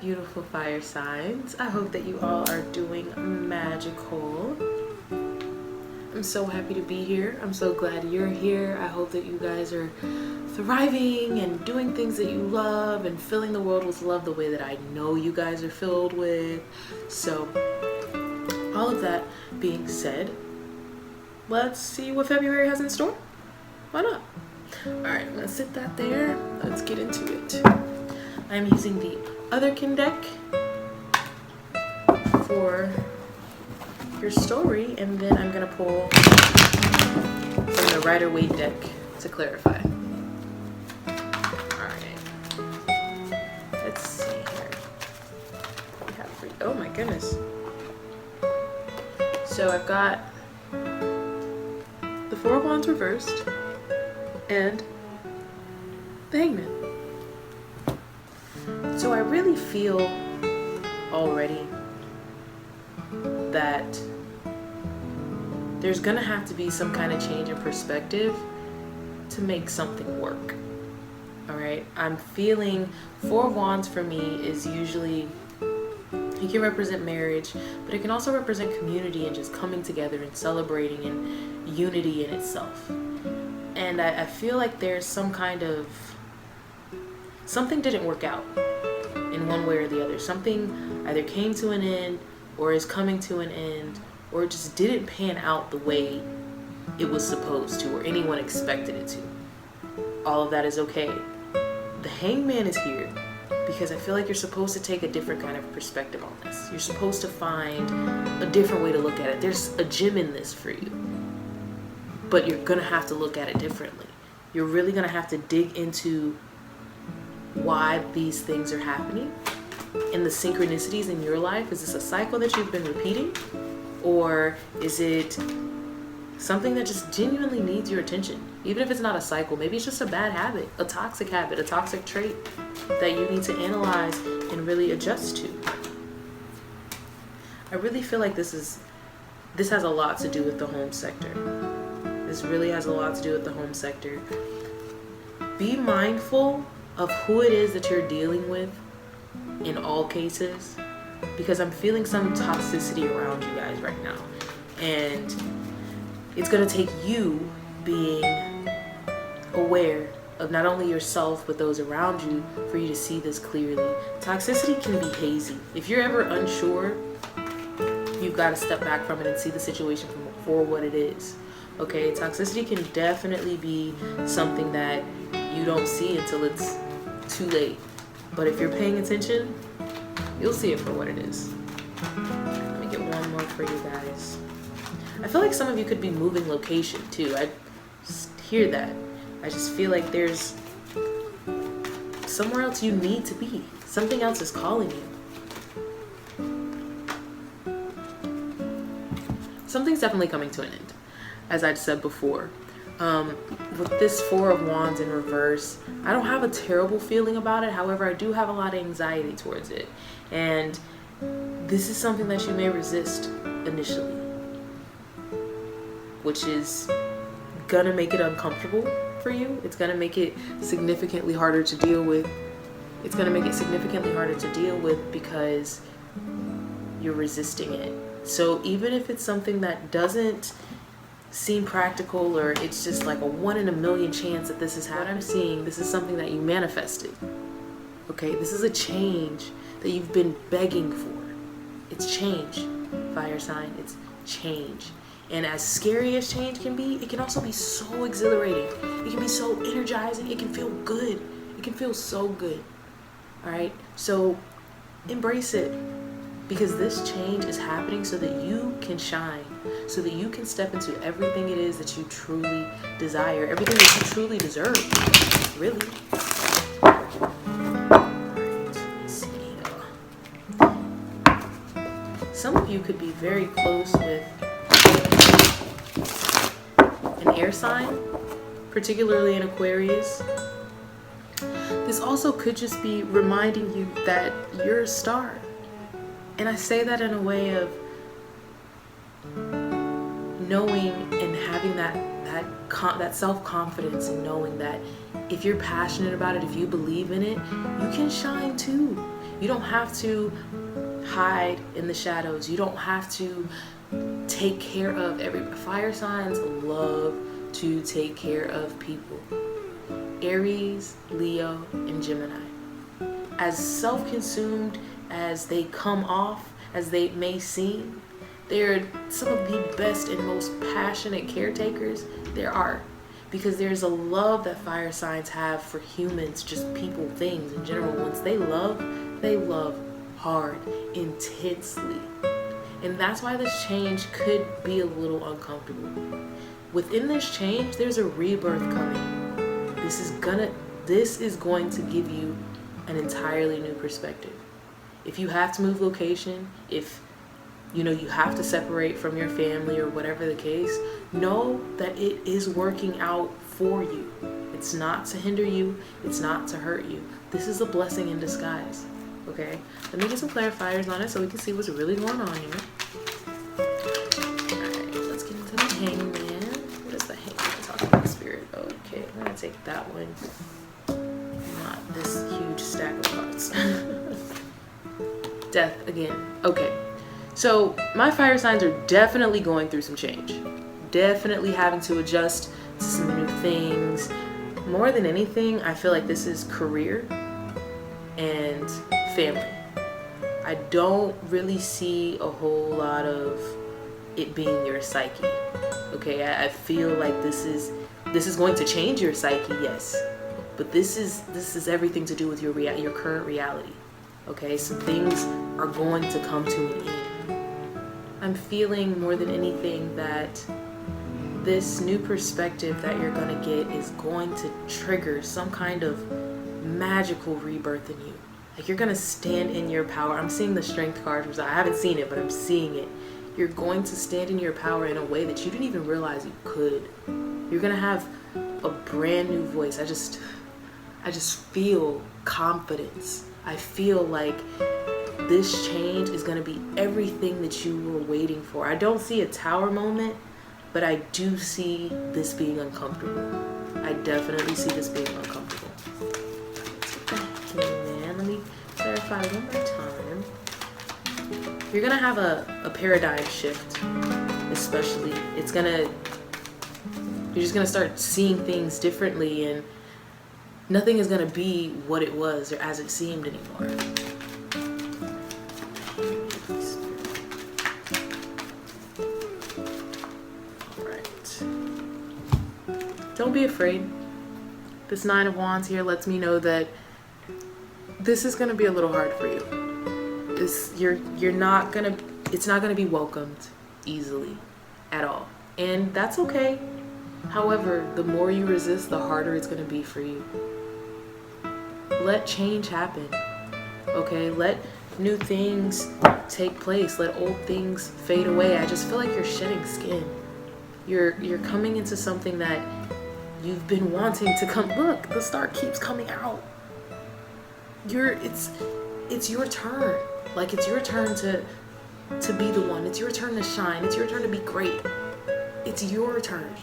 beautiful fire signs. I hope that you all are doing magical. I'm so happy to be here. I'm so glad you're here. I hope that you guys are thriving and doing things that you love and filling the world with love the way that I know you guys are filled with. So all of that being said, let's see what February has in store. Why not? All right, I'm gonna sit that there. Let's get into it. I'm using the Otherkin deck for your story, and then I'm gonna pull from the Rider-Waite deck to clarify. Alright, let's see here. We have oh my goodness. So I've got the Four of Wands reversed and the Hangman. So I really feel already that there's gonna have to be some kind of change in perspective to make something work. All right, I'm feeling Four of Wands for me is usually, it can represent marriage, but it can also represent community and just coming together and celebrating and unity in itself. And I feel like there's some kind of, something didn't work out in one way or the other. Something either came to an end or is coming to an end, or it just didn't pan out the way it was supposed to or anyone expected it to. All of that is okay. The Hangman is here because I feel like you're supposed to take a different kind of perspective on this. You're supposed to find a different way to look at it. There's a gem in this for you, but you're gonna have to look at it differently. You're really gonna have to dig into why these things are happening and the synchronicities in your life. Is this a cycle that you've been repeating? Or is it something that just genuinely needs your attention? Even if it's not a cycle, maybe it's just a bad habit, a toxic trait that you need to analyze and really adjust to. I really feel like this has a lot to do with the home sector. This really has a lot to do with the home sector. Be mindful of who it is that you're dealing with in all cases, because I'm feeling some toxicity around you guys right now, and it's gonna take you being aware of not only yourself but those around you for you to see this clearly. Toxicity can be hazy. If you're ever unsure, you've got to step back from it and see the situation for what it is. Okay, toxicity can definitely be something that you don't see until it's too late, but if you're paying attention, you'll see it for what it is. Let me get one more for you guys. I feel like some of you could be moving location too. I just hear that. I just feel like there's somewhere else you need to be. Something else is calling you. Something's definitely coming to an end, as I'd said before. With this Four of Wands in reverse, I don't have a terrible feeling about it. However, I do have a lot of anxiety towards it. And this is something that you may resist initially, which is gonna make it uncomfortable for you. It's gonna make it significantly harder to deal with. It's gonna make it significantly harder to deal with because you're resisting it. So even if it's something that doesn't seem practical, or it's just like a 1 in a million chance that this is happening, what I'm seeing, this is something that you manifested. Okay, this is a change that you've been begging for. It's change, fire sign, it's change. And as scary as change can be, it can also be so exhilarating. It can be so energizing. It can feel good. It can feel so good. All right, so embrace it, because this change is happening so that you can shine, so that you can step into everything it is that you truly desire, everything that you truly deserve, really. Some of you could be very close with an air sign, particularly an Aquarius. This also could just be reminding you that you're a star. And I say that in a way of knowing and having that self-confidence, and knowing that if you're passionate about it, if you believe in it, you can shine too. You don't have to hide in the shadows. You don't have to take care of fire signs love to take care of people. Aries, Leo, and Gemini. As self-consumed as they come off, as they may seem, they're some of the best and most passionate caretakers there are. Because there's a love that fire signs have for humans, just people, things in general. Once they love hard, intensely. And that's why this change could be a little uncomfortable. Within this change, there's a rebirth coming. This is going to give you an entirely new perspective. If you have to move location, if you have to separate from your family or whatever the case, know that it is working out for you. It's not to hinder you. It's not to hurt you. This is a blessing in disguise. Okay? Let me get some clarifiers on it so we can see what's really going on here. Alright, let's get into the Hangman. What is the Hangman talking about, Spirit? Okay, I'm going to take that one. Not this huge stack of cards. Death again. Okay. So my fire signs are definitely going through some change. Definitely having to adjust to some new things. More than anything, I feel like this is career and family. I don't really see a whole lot of it being your psyche. Okay, I feel like this is going to change your psyche, yes. But this is everything to do with your current reality. Okay, so things are going to come to an end. I'm feeling more than anything that this new perspective that you're going to get is going to trigger some kind of magical rebirth in you. Like you're going to stand in your power. I'm seeing the Strength card, which I haven't seen it, but I'm seeing it. You're going to stand in your power in a way that you didn't even realize you could. You're going to have a brand new voice. I just feel confidence. I feel like this change is going to be everything that you were waiting for. I don't see a tower moment, but I do see this being uncomfortable. I definitely see this being uncomfortable. Man, let me clarify one more time. You're going to have a paradigm shift, especially. You're just going to start seeing things differently, and nothing is going to be what it was or as it seemed anymore. Don't be afraid. This Nine of Wands here lets me know that this is going to be a little hard for you. It's not going to be welcomed easily at all. And that's okay. However, the more you resist, the harder it's going to be for you. Let change happen. Okay? Let new things take place. Let old things fade away. I just feel like you're shedding skin. You're coming into something that you've been wanting to come. Look, the star keeps coming out. It's your turn. Like, it's your turn to be the one. It's your turn to shine. It's your turn to be great. It's your turn.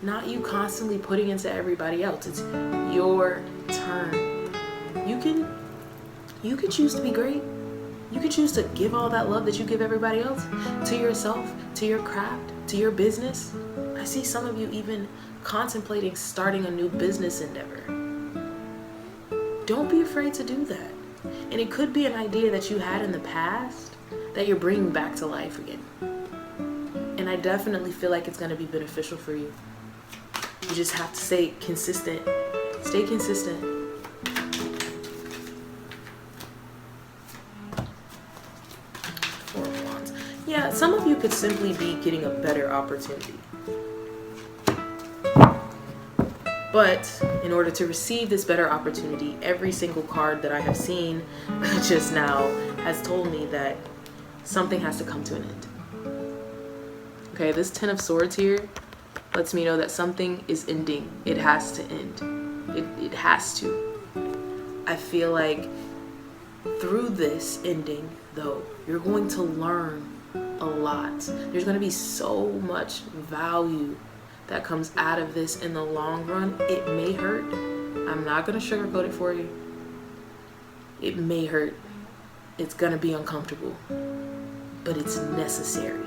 Not you constantly putting into everybody else. It's your turn. You can choose to be great. You can choose to give all that love that you give everybody else to yourself, to your craft, to your business. I see some of you even contemplating starting a new business endeavor. Don't be afraid to do that. And it could be an idea that you had in the past that you're bringing back to life again. And I definitely feel like it's going to be beneficial for you. You just have to stay consistent. Stay consistent. Four of Wands. Yeah, some of you could simply be getting a better opportunity. But in order to receive this better opportunity, every single card that I have seen just now has told me that something has to come to an end. Okay, this Ten of Swords here lets me know that something is ending. It has to end. It has to. I feel like through this ending, though, you're going to learn a lot. There's going to be so much value that comes out of this in the long run. It may hurt. I'm not going to sugarcoat it for you. It may hurt. It's gonna be uncomfortable, but it's necessary.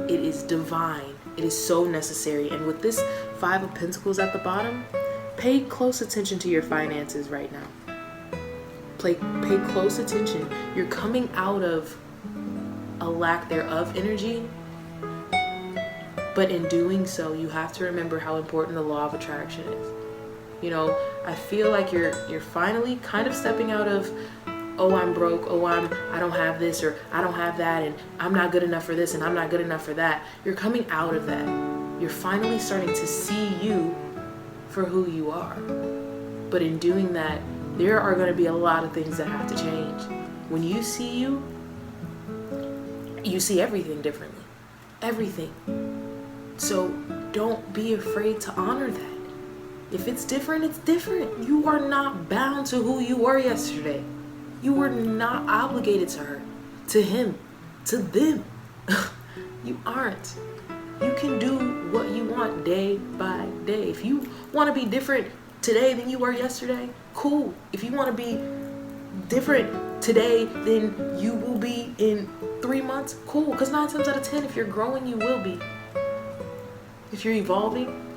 It is divine. It is so necessary. And with this Five of Pentacles at the bottom, pay close attention to your finances right now. Pay close attention. You're coming out of a lack thereof energy, but in doing so, you have to remember how important the law of attraction is. You know, I feel like you're finally kind of stepping out of, oh, I'm broke, oh, I don't have this, or I don't have that, and I'm not good enough for this, and I'm not good enough for that. You're coming out of that. You're finally starting to see you for who you are. But in doing that, there are going to be a lot of things that have to change. When you see you see everything differently. Everything. So don't be afraid to honor that. If it's different, it's different. You are not bound to who you were yesterday. You were not obligated to her, to him, to them. You aren't. You can do what you want day by day. If you want to be different today than you were yesterday, cool. If you want to be different today than you will be in 3 months, cool. Because 9 times out of 10, if you're growing, you will be. If you're evolving,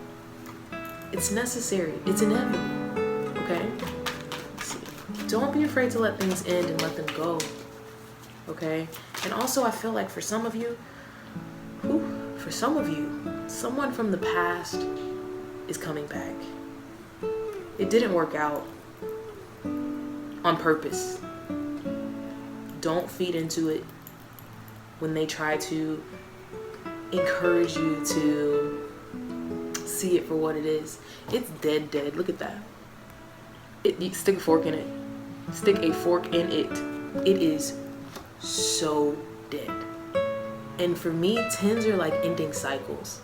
it's necessary. It's inevitable. Okay? Don't be afraid to let things end and let them go. Okay? And also, I feel like for some of you, someone from the past is coming back. It didn't work out on purpose. Don't feed into it when they try to encourage you to see it for what it is. It's dead. Look at that. You stick a fork in it. Stick a fork in it. It is so dead. And for me, 10s are like ending cycles.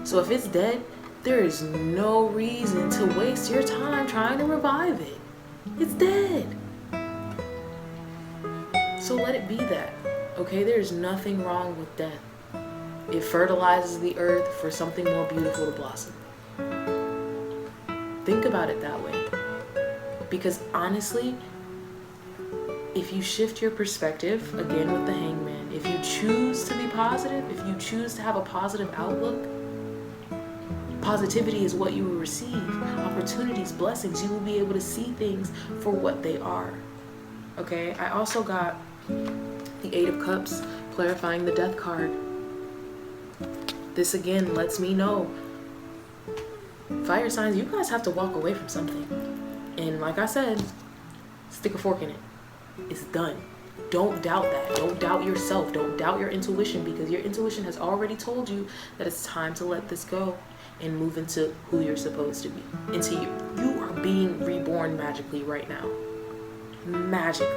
So if it's dead, there is no reason to waste your time trying to revive it. It's dead. So let it be that. Okay, there's nothing wrong with death. It fertilizes the earth for something more beautiful to blossom. Think about it that way. Because honestly, if you shift your perspective, again with the Hangman, if you choose to be positive, if you choose to have a positive outlook, positivity is what you will receive. Opportunities, blessings, you will be able to see things for what they are. Okay, I also got the 8 of Cups, clarifying the Death card. This again lets me know, fire signs, you guys have to walk away from something. And like I said, stick a fork in it. It's done. Don't doubt that. Don't doubt yourself. Don't doubt your intuition, because your intuition has already told you that it's time to let this go and move into who you're supposed to be. Into you. You are being reborn magically right now. Magically.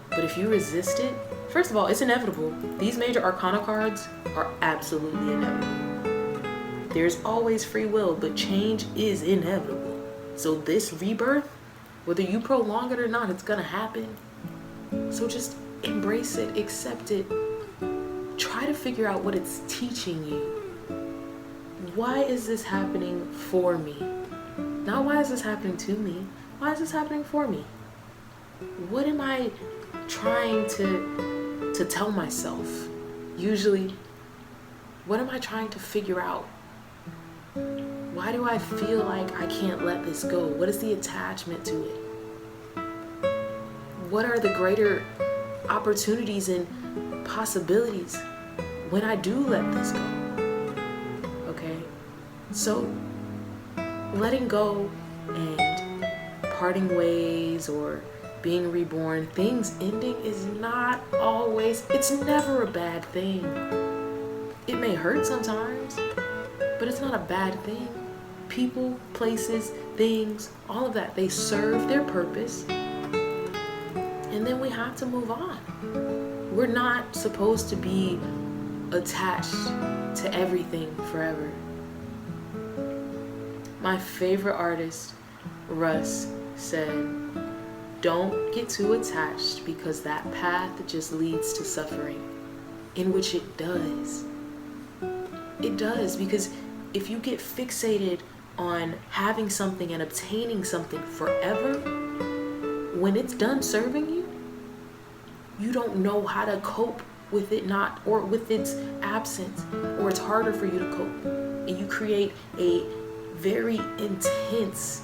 But if you resist it, first of all, it's inevitable. These major arcana cards are absolutely inevitable. There's always free will, but change is inevitable. So this rebirth, whether you prolong it or not, it's gonna happen. So just embrace it, accept it. Try to figure out what it's teaching you. Why is this happening for me? Not why is this happening to me? Why is this happening for me? What am I trying to tell myself? Usually, what am I trying to figure out? Why do I feel like I can't let this go? What is the attachment to it? What are the greater opportunities and possibilities when I do let this go? Okay? So, letting go and parting ways or being reborn, things ending is not always, it's never a bad thing. It may hurt sometimes, but it's not a bad thing. People, places, things, all of that, they serve their purpose. And then we have to move on. We're not supposed to be attached to everything forever. My favorite artist, Russ, said, "Don't get too attached, because that path just leads to suffering," in which it does. It does, because if you get fixated on having something and obtaining something forever, when it's done serving you, you don't know how to cope with it not, or with its absence, or it's harder for you to cope. And you create a very intense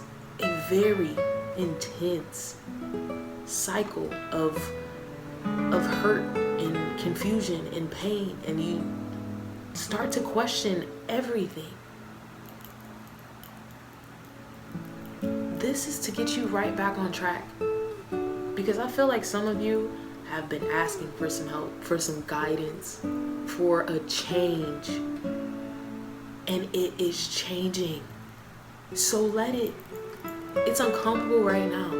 cycle of hurt and confusion and pain, and you start to question everything. This is to get you right back on track, because I feel like some of you have been asking for some help, for some guidance, for a change, and it is changing. So let it. It's uncomfortable right now,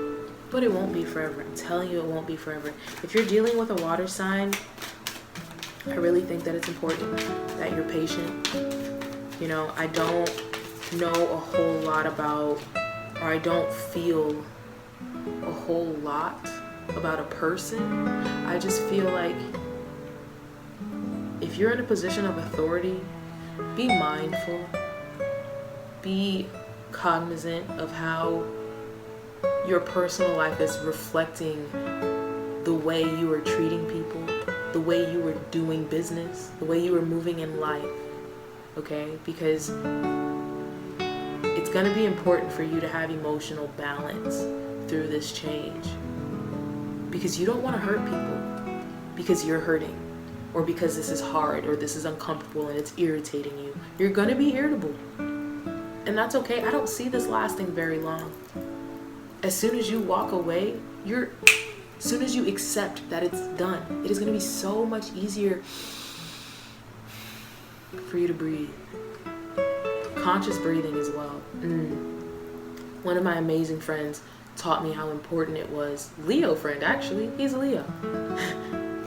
but it won't be forever. I'm telling you, it won't be forever. If you're dealing with a water sign, I really think that it's important that you're patient. You know, I don't know a whole lot about, or I don't feel a whole lot about a person. I just feel like if you're in a position of authority, be mindful, be cognizant of how your personal life is reflecting the way you are treating people, the way you are doing business, the way you are moving in life, okay? Because it's going to be important for you to have emotional balance through this change, because you don't want to hurt people because you're hurting, or because this is hard, or this is uncomfortable and it's irritating you. You're going to be irritable, and that's okay. I don't see this lasting very long. As soon as you walk away, as soon as you accept that it's done, it is going to be so much easier for you to breathe. Conscious breathing as well. One of my amazing friends taught me how important it was. Leo friend, actually, he's a Leo.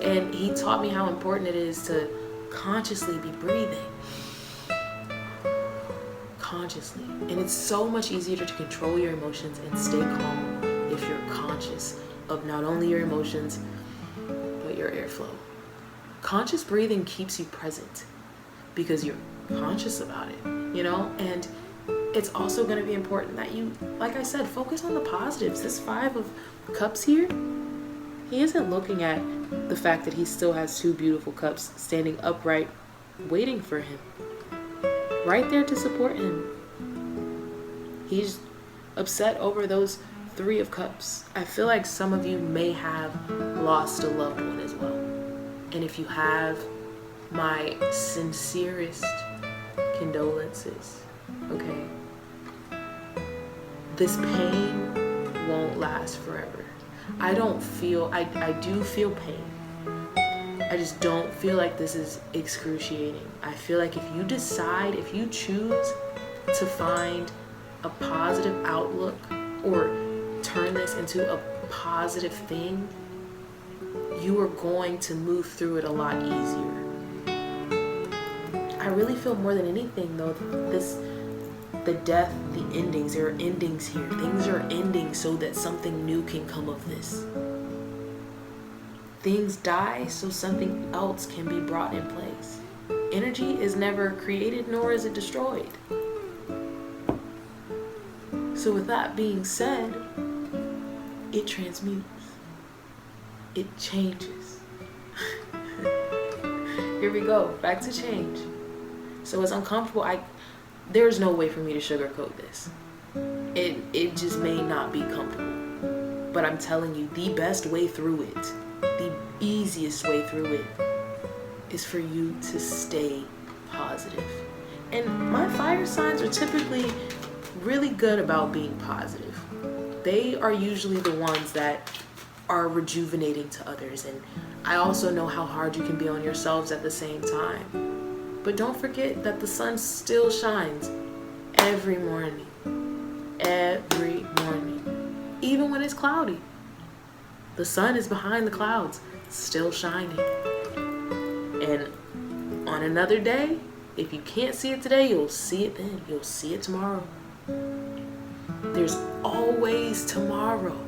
And he taught me how important it is to consciously be breathing. Consciously. And it's so much easier to control your emotions and stay calm if you're conscious of not only your emotions, but your airflow. Conscious breathing keeps you present because you're conscious about it, you know? And it's also going to be important that you, like I said, focus on the positives. This 5 of Cups here, he isn't looking at the fact that he still has 2 beautiful cups standing upright, waiting for him, right there to support him. He's upset over those 3 of Cups. I feel like some of you may have lost a loved one as well. And if you have, my sincerest condolences, okay? This pain won't last forever. I do feel pain. I just don't feel like this is excruciating. I feel like if you choose to find a positive outlook or turn this into a positive thing, you are going to move through it a lot easier. I really feel more than anything though, the death, the endings, there are endings here. Things are ending so that something new can come of this. Things die so something else can be brought in place. Energy is never created nor is it destroyed. So with that being said, it transmutes. It changes. Here we go, back to change. So it's uncomfortable. There's no way for me to sugarcoat this. It just may not be comfortable. But I'm telling you, the best way through it, the easiest way through it, is for you to stay positive. And my fire signs are typically really good about being positive. They are usually the ones that are rejuvenating to others. And I also know how hard you can be on yourselves at the same time. But don't forget that the sun still shines every morning. Every morning. Even when it's cloudy. The sun is behind the clouds, still shining. And on another day, if you can't see it today, you'll see it then. You'll see it tomorrow. There's always tomorrow.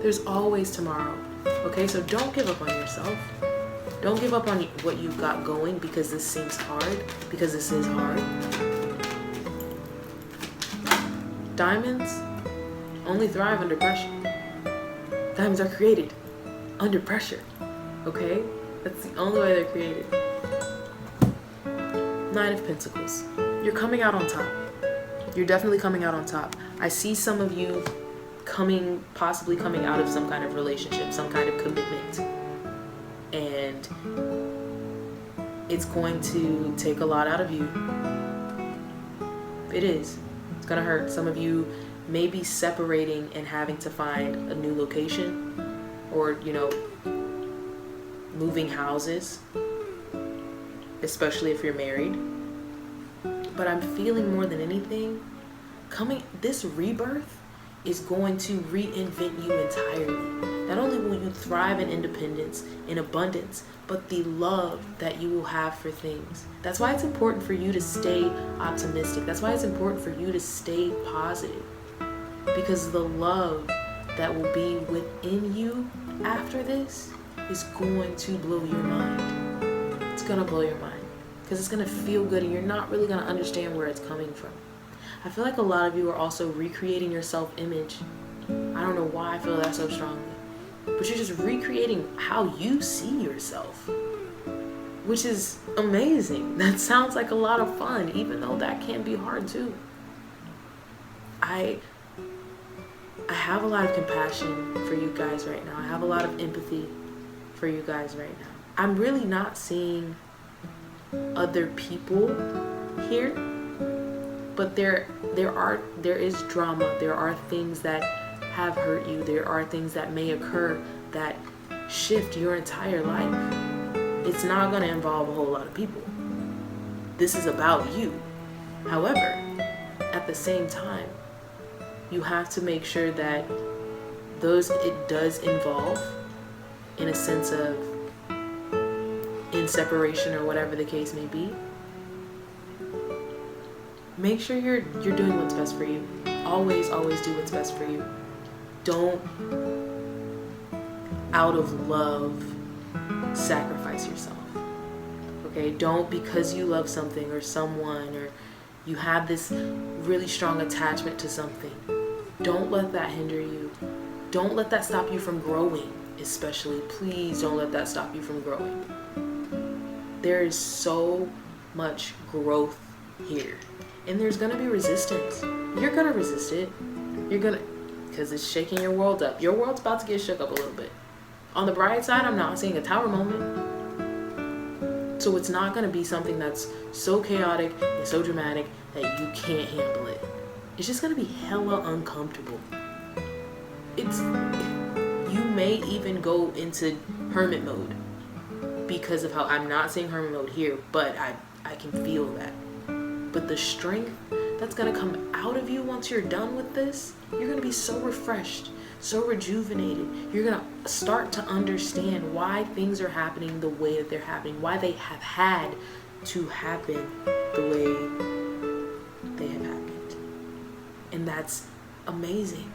There's always tomorrow. Okay, so don't give up on yourself. Don't give up on what you've got going because this seems hard, because this is hard. Diamonds only thrive under pressure. Diamonds are created under pressure, okay? That's the only way they're created. Nine of Pentacles. You're coming out on top. You're definitely coming out on top. I see some of you possibly coming out of some kind of relationship, some kind of commitment. And it's going to take a lot out of you. It is. It's gonna hurt. Some of you may be separating and having to find a new location, or, you know, moving houses, especially if you're married. But I'm feeling more than anything, this rebirth is going to reinvent you entirely. Not only will you thrive in independence, in abundance, but the love that you will have for things. That's why it's important for you to stay optimistic. That's why it's important for you to stay positive. Because the love that will be within you after this is going to blow your mind. It's gonna blow your mind. Because it's gonna feel good and you're not really gonna understand where it's coming from. I feel like a lot of you are also recreating your self-image. I don't know why I feel that so strongly. But you're just recreating how you see yourself, which is amazing. That sounds like a lot of fun, even though that can be hard too. I have a lot of compassion for you guys right now. I have a lot of empathy for you guys right now. I'm really not seeing other people here, but there is drama. There are things that have hurt you. There are things that may occur that shift your entire life. It's not going to involve a whole lot of people. This is about you. However, at the same time, you have to make sure that it does involve, in a sense of in separation or whatever the case may be. Make sure you're doing what's best for you. Always do what's best for you. Don't, out of love, sacrifice yourself. Okay? Don't, because you love something or someone, or you have this really strong attachment to something, don't let that hinder you. Don't let that stop you from growing, especially. Please don't let that stop you from growing. There is so much growth here. And there's gonna be resistance. You're gonna resist it. Because it's shaking your world up. Your world's about to get shook up a little bit. On the bright side, I'm not seeing a tower moment. So it's not gonna be something that's so chaotic and so dramatic that you can't handle it. It's just gonna be hella uncomfortable. You may even go into hermit mode because of how I'm not seeing hermit mode here, but I can feel that. But the strength that's gonna come out of you once you're done with this, you're gonna be so refreshed, so rejuvenated. You're gonna start to understand why things are happening the way that they're happening, why they have had to happen the way they have happened. And that's amazing.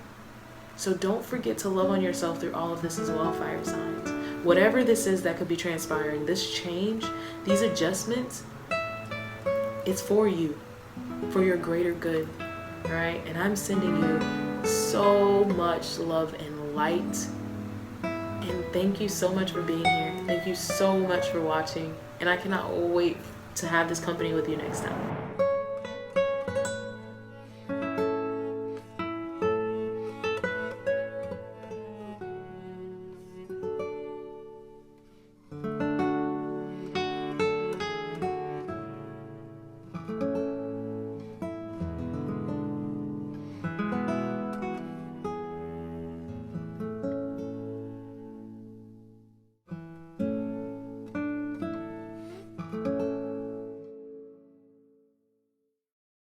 So don't forget to love on yourself through all of this as well, fire signs. Whatever this is that could be transpiring, this change, these adjustments, it's for you, for your greater good, all right? And I'm sending you so much love and light. And thank you so much for being here. Thank you so much for watching. And I cannot wait to have this company with you next time.